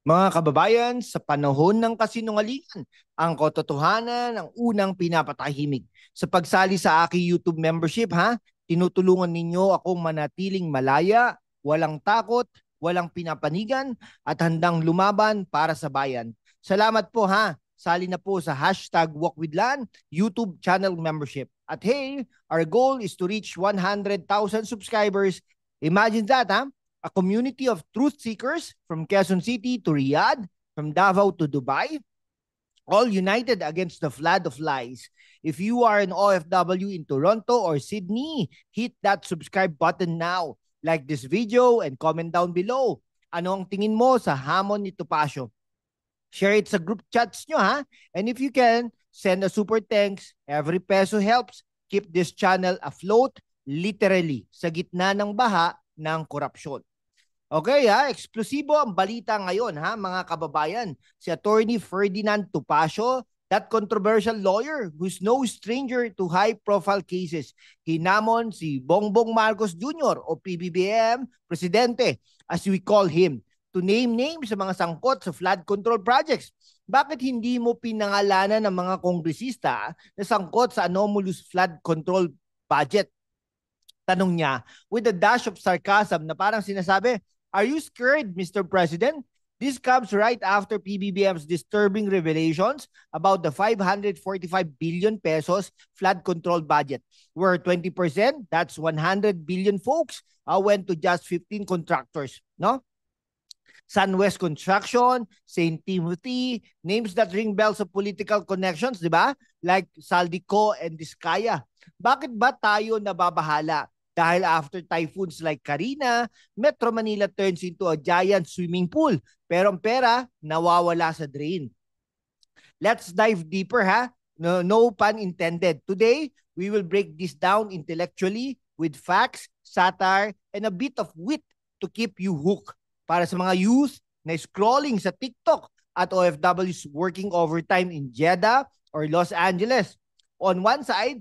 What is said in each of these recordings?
Mga kababayan, sa panahon ng kasinungalingan, ang katotohanan ang unang pinapatahimik. Sa pagsali sa aking YouTube membership, tinutulungan ninyo akong manatiling malaya, walang takot, walang pinapanigan, at handang lumaban para sa bayan. Salamat po Sali na po sa #WalkWithLan YouTube channel membership. At hey, our goal is to reach 100,000 subscribers. Imagine that, a community of truth seekers from Quezon City to Riyadh, from Davao to Dubai, all united against the flood of lies. If you are an OFW in Toronto or Sydney, hit that subscribe button now. Like this video and comment down below. Ano ang tingin mo sa hamon ni Topacio? Share it sa group chats nyo And if you can, send a super thanks. Every peso helps keep this channel afloat, literally, sa gitna ng baha ng korupsyon. Okay eksklusibo ang balita ngayon mga kababayan. Si Attorney Ferdinand Topacio, that controversial lawyer who's no stranger to high-profile cases, hinamon si Bongbong Marcos Jr. o PBBM Presidente as we call him to name names sa mga sangkot sa flood control projects. Bakit hindi mo pinangalanan ng mga kongresista na sangkot sa anomalous flood control budget? Tanong niya with a dash of sarcasm na parang sinasabi, "Are you scared, Mr. President?" This comes right after PBBM's disturbing revelations about the 545 billion pesos flood control budget, where 20%, that's 100 billion folks, went to just 15 contractors, no? Sunwest Construction, St. Timothy, names that ring bells of political connections, di ba? Like Saldico and Diskaya. Bakit ba tayo nababahala? Dahil after typhoons like Karina, Metro Manila turns into a giant swimming pool. Pero ang pera, nawawala sa drain. Let's dive deeper No pun intended. Today, we will break this down intellectually with facts, satire, and a bit of wit to keep you hooked. Para sa mga youth na scrolling sa TikTok at OFWs working overtime in Jeddah or Los Angeles. On one side,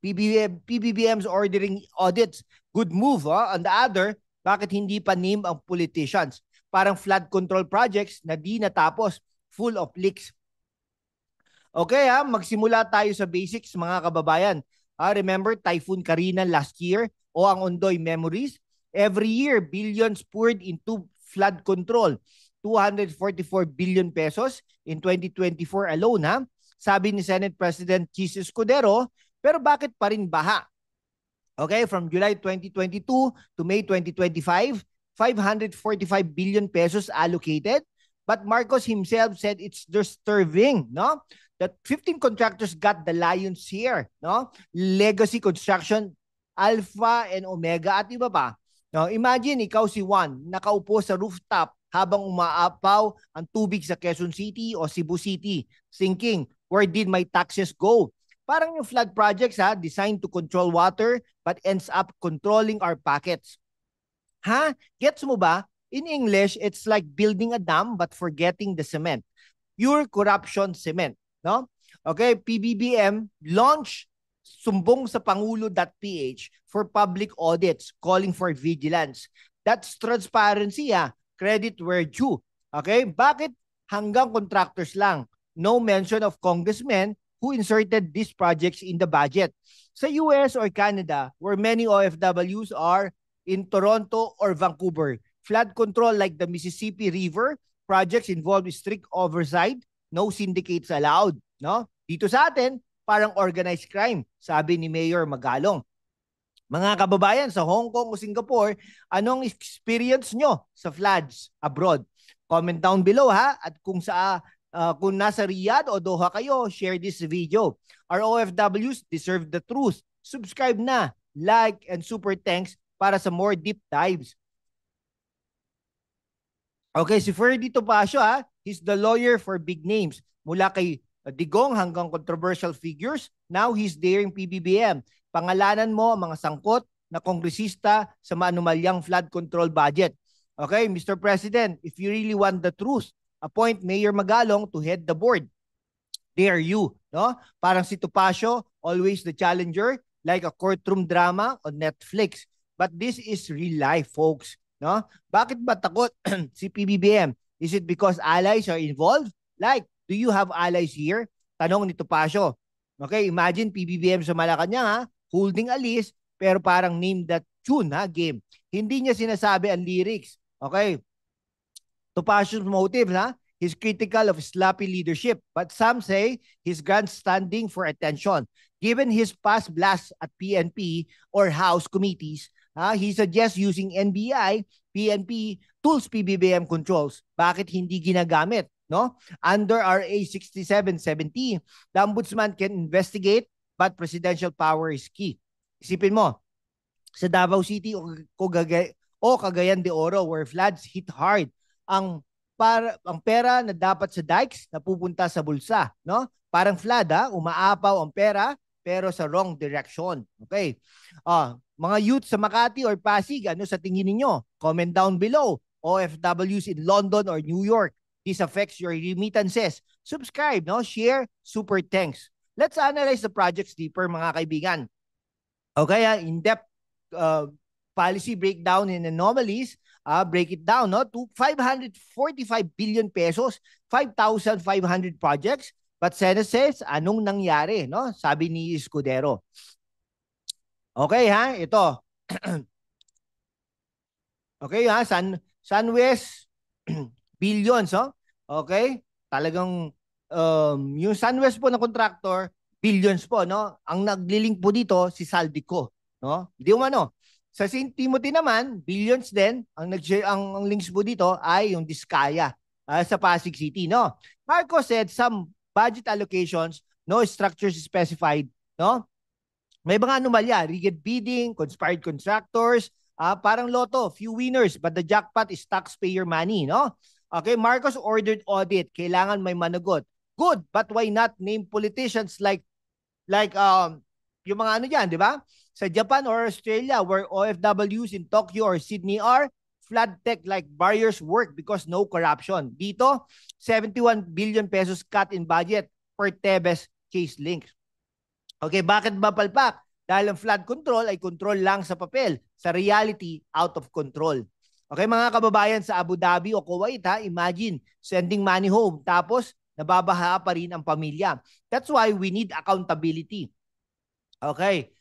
PBBM's ordering audits. Good move. On the other, bakit hindi pa name ang politicians? Parang flood control projects na di natapos, full of leaks. Okay magsimula tayo sa basics mga kababayan. Remember Typhoon Karina last year o ang Ondoy memories? Every year, billions poured into flood control. 244 billion pesos in 2024 alone Sabi ni Senate President Chis Escudero, pero bakit pa rin baha? Okay, from July 2022 to May 2025, 545 billion pesos allocated. But Marcos himself said it's disturbing, no? That 15 contractors got the lion's share, no? Legacy Construction, Alpha and Omega at iba pa. No, imagine ikaw si Juan, nakaupo sa rooftop habang umaapaw ang tubig sa Quezon City o Cebu City, thinking, where did my taxes go? Parang yung flood projects designed to control water but ends up controlling our pockets. Gets mo ba? In English, it's like building a dam but forgetting the cement. Pure corruption cement, no? Okay, PBBM launch sumbong sa pangulo.ph for public audits calling for vigilance. That's transparency Credit where due. Okay? Bakit hanggang contractors lang? No mention of congressmen who inserted these projects in the budget. Sa US or Canada, where many OFWs are in Toronto or Vancouver, flood control like the Mississippi River projects involve strict oversight, no syndicates allowed. No? Dito sa atin, parang organized crime, sabi ni Mayor Magalong. Mga kababayan sa Hong Kong o Singapore, anong experience nyo sa floods abroad? Comment down below at kung kung nasa Riyadh o Doha kayo, share this video. Our OFWs deserve the truth. Subscribe na, like, and super thanks para sa more deep dives. Okay, si Ferdy Topacio he's the lawyer for big names. Mula kay Digong hanggang controversial figures, now he's daring PBBM. Pangalanan mo ang mga sangkot na kongresista sa maanumalyang flood control budget. Okay, Mr. President, if you really want the truth, appoint Mayor Magalong to head the board. Dare you, no? Parang si Topacio, always the challenger, like a courtroom drama on Netflix. But this is real life, folks, no? Bakit ba takot si PBBM? Is it because allies are involved? Like, do you have allies here? Tanong ni Topacio. Okay, imagine PBBM sa Malacanang ha, holding a list, pero parang name that tune ha, game. Hindi niya sinasabi ang lyrics. Okay, Topacio's motive ha, he's critical of sloppy leadership, but some say he's grandstanding for attention. Given his past blasts at PNP or House committees, he suggests using NBI, PNP tools PBBM controls. Bakit hindi ginagamit? No? Under RA 6770, the ombudsman can investigate, but presidential power is key. Isipin mo, sa Davao City o Cagayan de Oro where floods hit hard, ang pera na dapat sa dikes napupunta sa bulsa, no? Parang flood umaapaw ang pera pero sa wrong direction. Okay. Mga youth sa Makati or Pasig, ano sa tingin niyo? Comment down below. OFWs in London or New York, this affects your remittances. Subscribe, no? Share, super thanks. Let's analyze the projects deeper, mga kaibigan. Okay, in-depth policy breakdown and anomalies. Break it down, no? To 545 billion pesos, 5,500 projects. But Senate says, anong nangyari, no? Sabi ni Escudero. Okay, ito. Okay, SunWest billions, no? Okay? Talagang yung SunWest po na contractor, billions po, no? Ang naglilink po dito si Saldico, no? Di umano. Sa St. Timothy naman, billions din. Ang links po dito ay yung Diskaya sa Pasig City, no? Marcos said some budget allocations, no structures specified, no? May mga anomalya, rigged bidding, conspired contractors, parang loto, few winners, but the jackpot is taxpayer money, no? Okay, Marcos ordered audit, kailangan may managot. Good, but why not name politicians like yung mga ano diyan, di ba? Sa Japan or Australia where OFWs in Tokyo or Sydney are, flood tech like barriers work because no corruption. Dito, 71 billion pesos cut in budget per Tebes case link. Okay, bakit ba palpak? Dahil ang flood control ay control lang sa papel. Sa reality, out of control. Okay, mga kababayan sa Abu Dhabi o Kuwait, imagine sending money home tapos nababaha pa rin ang pamilya. That's why we need accountability. Okay.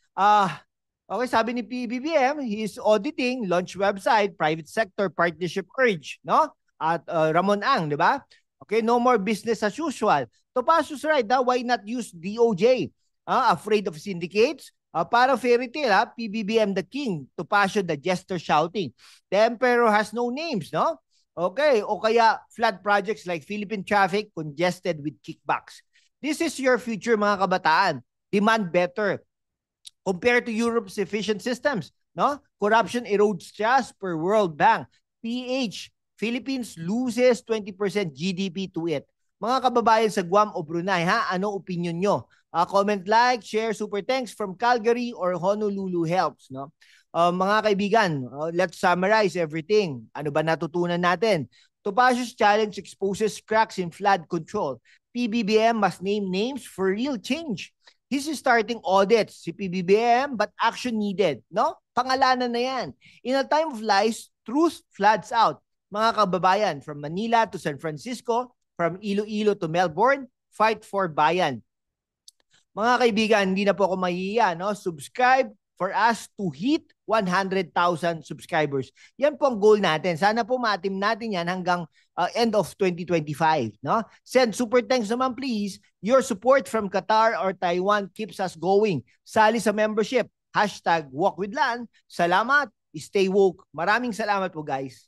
Okay, sabi ni PBBM, he is auditing launch website, private sector partnership urge, no? At Ramon Ang, di ba? Okay, no more business as usual. Topacio's right, why not use DOJ? Afraid of syndicates? Para fairy tale, PBBM the king, Topacio the jester shouting. The emperor has no names, no? Okay, o kaya flood projects like Philippine traffic congested with kickbacks. This is your future, mga kabataan. Demand better. Compared to Europe's efficient systems, no? Corruption erodes trust per World Bank. PH, Philippines loses 20% GDP to it. Mga kababayan sa Guam o Brunei, ano opinion nyo? Comment, like, share, super thanks from Calgary or Honolulu helps, no? Mga kaibigan, let's summarize everything. Ano ba natutunan natin? Topacio's challenge exposes cracks in flood control. PBBM must name names for real change. He's starting audits, si PBBM, but action needed, no? Pangalanan na yan. In a time of lies, truth floods out. Mga kababayan, from Manila to San Francisco, from Iloilo to Melbourne, fight for bayan. Mga kaibigan, hindi na po ako mahihiya, no? Subscribe for us to hit 100,000 subscribers. Yan po ang goal natin. Sana po ma-atim natin yan hanggang end of 2025. No? Send super thanks naman please. Your support from Qatar or Taiwan keeps us going. Sali sa membership. #WalkWithLan. Salamat. Stay woke. Maraming salamat po guys.